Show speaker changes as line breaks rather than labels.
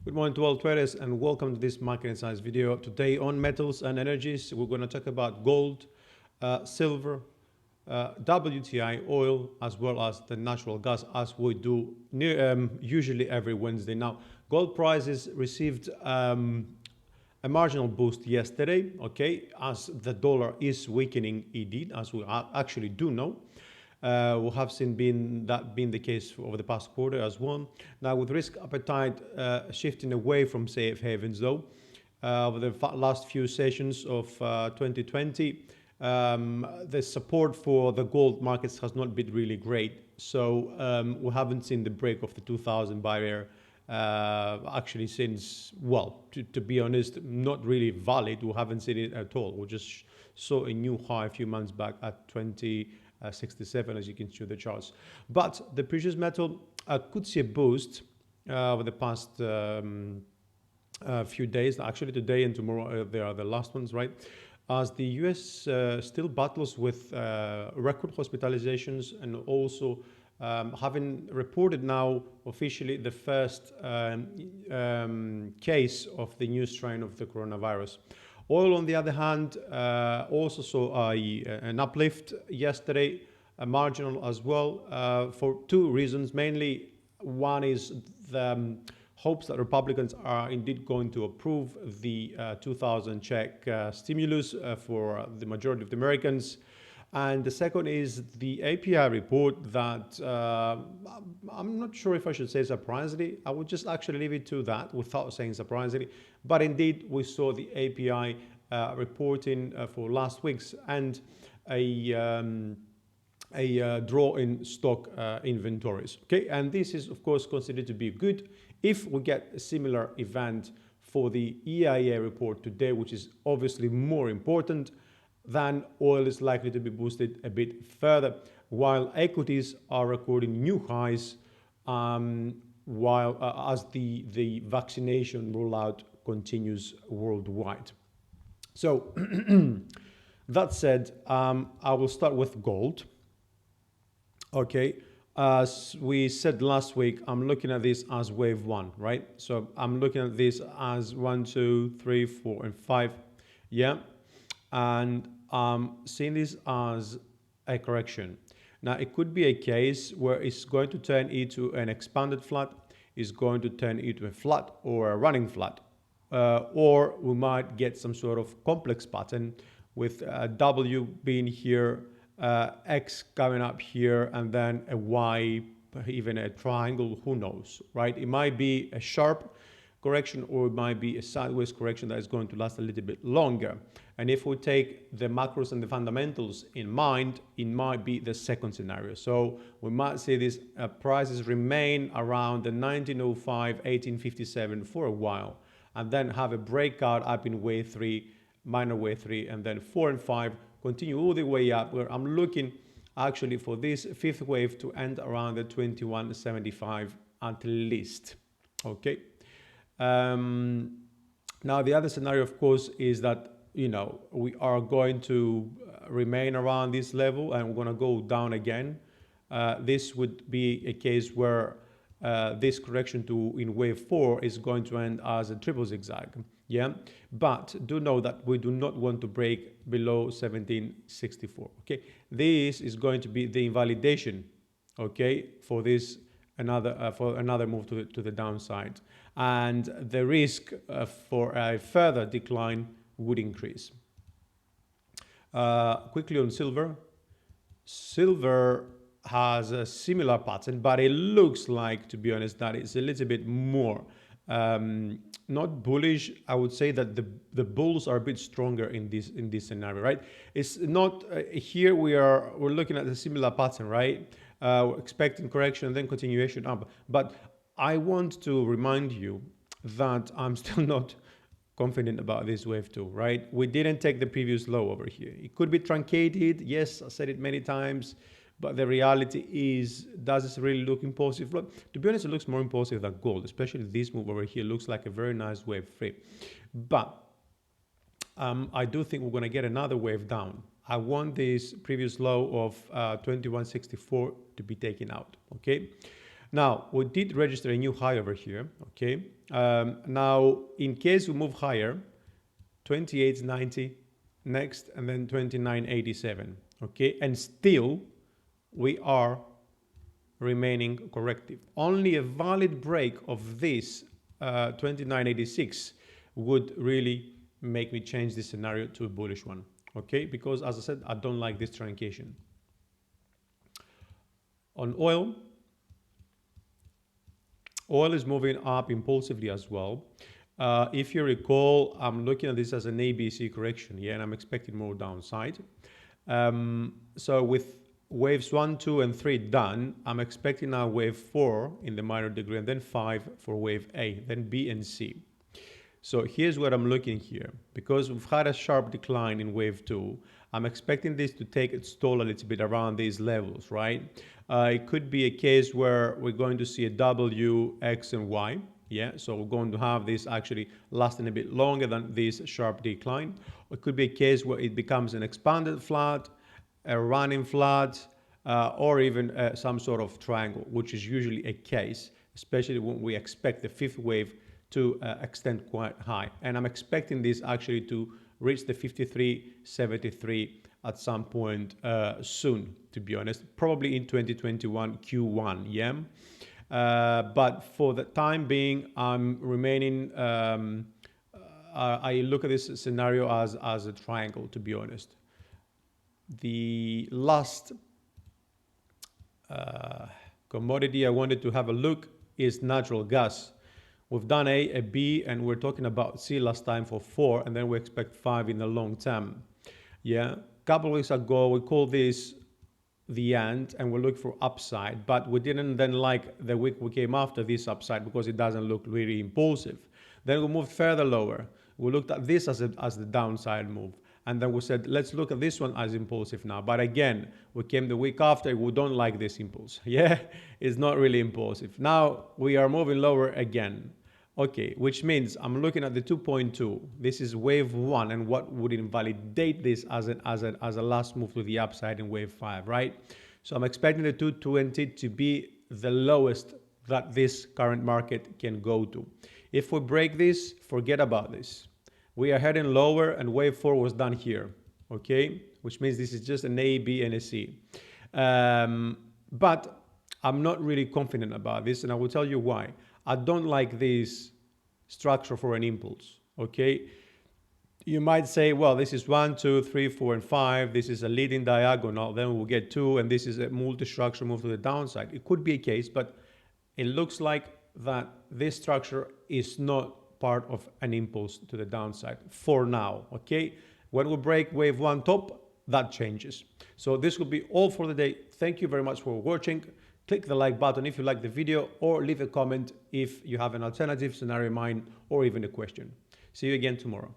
Good morning to all traders and welcome to this market insights video. Today on metals and energies, we're going to talk about gold, silver, WTI, oil, as well as the natural gas, as we do usually every Wednesday. Now, gold prices received a marginal boost yesterday, okay, as the dollar is weakening indeed, as we actually do know. We have seen that being the case over the past quarter as well. Now, with risk appetite shifting away from safe havens, though, over the last few sessions of 2020, the support for the gold markets has not been really great. So we haven't seen the break of the 2000 barrier actually since, well, to be honest, not really valid. We haven't seen it at all. We just saw a new high a few months back at 2067, as you can see the charts. But the precious metal could see a boost over the past few days. Actually, today and tomorrow they are the last ones, right? As the US still battles with record hospitalizations and also having reported now officially the first case of the new strain of the coronavirus. Oil, on the other hand, also saw an uplift yesterday, a marginal as well, for two reasons. Mainly, one is the hopes that Republicans are indeed going to approve the 2,000 check stimulus for the majority of the Americans. And the second is the API report that I'm not sure if I should say surprisingly. I would just actually leave it to that without saying surprisingly. But indeed, we saw the API reporting for last week's and a draw in stock inventories. Okay, and this is of course considered to be good if we get a similar event for the EIA report today, which is obviously more important. Then oil is likely to be boosted a bit further, while equities are recording new highs, while as the vaccination rollout continues worldwide. So that said, I will start with gold. Okay, as we said last week, I'm looking at this as wave one, right? So I'm looking at this as 1, 2, 3, 4, and 5, yeah, and seeing this as a correction. Now, it could be a case where it's going to turn into an expanded flat, it's going to turn into a flat or a running flat, or we might get some sort of complex pattern with W being here, X coming up here, and then a Y, even a triangle, who knows, right? It might be a sharp correction or it might be a sideways correction that is going to last a little bit longer. And if we take the macros and the fundamentals in mind, it might be the second scenario. So we might see these prices remain around the 1905, 1857 for a while, and then have a breakout up in wave 3, minor wave 3, and then 4 and 5 continue all the way up, where I'm looking actually for this fifth wave to end around the 2175 at least. Okay. Now the other scenario, of course, is that we are going to remain around this level and we're going to go down again. This would be a case where this correction in wave 4 is going to end as a triple zigzag. Yeah, but do know that we do not want to break below 1764. Okay, this is going to be the invalidation. Okay, for this another move to the downside, and the risk for a further decline would increase. Quickly on silver. Silver has a similar pattern, but it looks like, to be honest, that it's a little bit more not bullish. I would say that the bulls are a bit stronger in this scenario, right? It's not here we're looking at a similar pattern, right? We're expecting correction and then continuation up. But I want to remind you that I'm still not confident about this wave 2, right? We didn't take the previous low over here. It could be truncated. Yes, I said it many times. But the reality is, does this really look impulsive? Look, to be honest, it looks more impulsive than gold, especially this move over here looks like a very nice wave 3. But I do think we're going to get another wave down. I want this previous low of 2164 to be taken out, okay? Now, we did register a new high over here, okay? Now, in case we move higher, 28.90 next, and then 29.87, okay? And still, we are remaining corrective. Only a valid break of this 29.86 would really make me change this scenario to a bullish one, okay? Because as I said, I don't like this truncation. On oil, oil is moving up impulsively as well. If you recall, I'm looking at this as an ABC correction, yeah, and I'm expecting more downside. So with waves 1, 2, and 3 done, I'm expecting now wave 4 in the minor degree, and then 5 for wave A, then B and C. So here's what I'm looking here. Because we've had a sharp decline in wave 2, I'm expecting this to take its toll a little bit around these levels, right? It could be a case where we're going to see a W, X, and Y. Yeah, so we're going to have this actually lasting a bit longer than this sharp decline. It could be a case where it becomes an expanded flat, a running flat, or even some sort of triangle, which is usually a case, especially when we expect the fifth wave to extend quite high. And I'm expecting this actually to reach the 53.73 at some point soon, to be honest, probably in 2021 Q1, yeah? But for the time being, I'm remaining, I look at this scenario as a triangle, to be honest. The last commodity I wanted to have a look is natural gas. We've done A, B, and we're talking about C last time for 4, and then we expect 5 in the long term. Yeah, a couple of weeks ago, we called this the end, and we looked for upside, but we didn't then like the week we came after this upside because it doesn't look really impulsive. Then we moved further lower. We looked at this as the downside move. And then we said, let's look at this one as impulsive now. But again, we came the week after, we don't like this impulse. Yeah, it's not really impulsive. Now we are moving lower again. Okay, which means I'm looking at the 2.2. This is wave 1, and what would invalidate this as a last move to the upside in wave 5, right? So I'm expecting the 220 to be the lowest that this current market can go to. If we break this, forget about this. We are heading lower, and wave 4 was done here, okay? Which means this is just an A, B, and a C. But I'm not really confident about this, and I will tell you why. I don't like this structure for an impulse, okay? You might say, well, this is 1, 2, 3, 4, and 5. This is a leading diagonal. Then we'll get 2, and this is a multi-structure move to the downside. It could be a case, but it looks like that this structure is not part of an impulse to the downside for now, okay? When we break wave 1 top, that changes. So this will be all for the day. Thank you very much for watching. Click the like button if you like the video, or leave a comment if you have an alternative scenario in mind or even a question. See you again tomorrow.